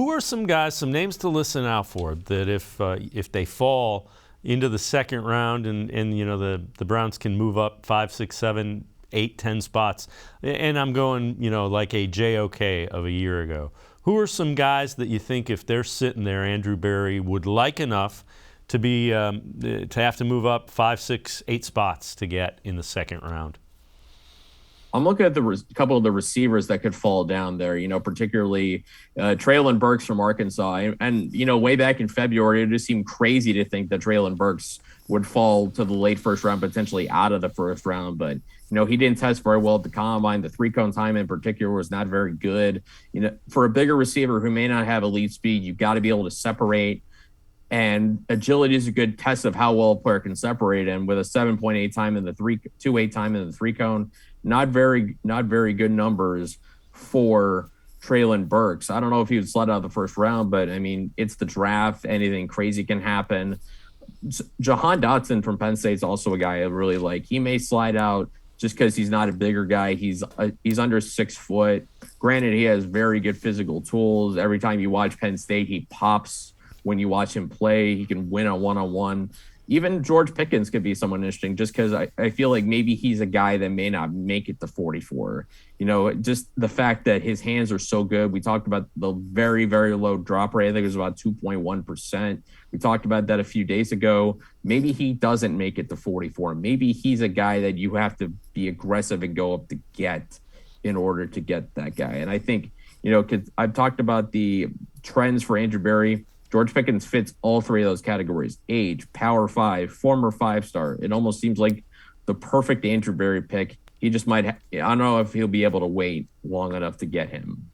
Who are some guys, some names to listen out for that if they fall into the second round and the Browns can move up 5, 6, 7, 8, 10 spots, and I'm going like a JOK of a year ago. Who are some guys that you think if they're sitting there, Andrew Berry would like enough to be to have to move up 5, 6, 8 spots to get in the second round? I'm looking at the couple of the receivers that could fall down there, particularly Treylon Burks from Arkansas. And way back in February, it just seemed crazy to think that Treylon Burks would fall to the late first round, potentially out of the first round. But, he didn't test very well at the combine. The 3-cone time in particular was not very good. For a bigger receiver who may not have elite speed, you've got to be able to separate. And agility is a good test of how well a player can separate. And with a 7.8 time in the 2.8 time in the 3-cone, not very good numbers for Treylon Burks. I don't know if he would slide out of the first round, but I mean, it's the draft. Anything crazy can happen. Jahan Dotson from Penn State is also a guy I really like. He may slide out just because he's not a bigger guy. He's under 6 foot. Granted, he has very good physical tools. Every time you watch Penn State, he pops when you watch him play. He can win a one-on-one. Even George Pickens could be someone interesting just because I feel like maybe he's a guy that may not make it to 44. Just the fact that his hands are so good. We talked about the very, very low drop rate. I think it was about 2.1%. We talked about that a few days ago. Maybe he doesn't make it to 44. Maybe he's a guy that you have to be aggressive and go up to get in order to get that guy. And I think, I've talked about the trends for Andrew Berry. George Pickens fits all three of those categories: age, power 5, former 5-star. It almost seems like the perfect Andrew Berry pick. He just might I don't know if he'll be able to wait long enough to get him.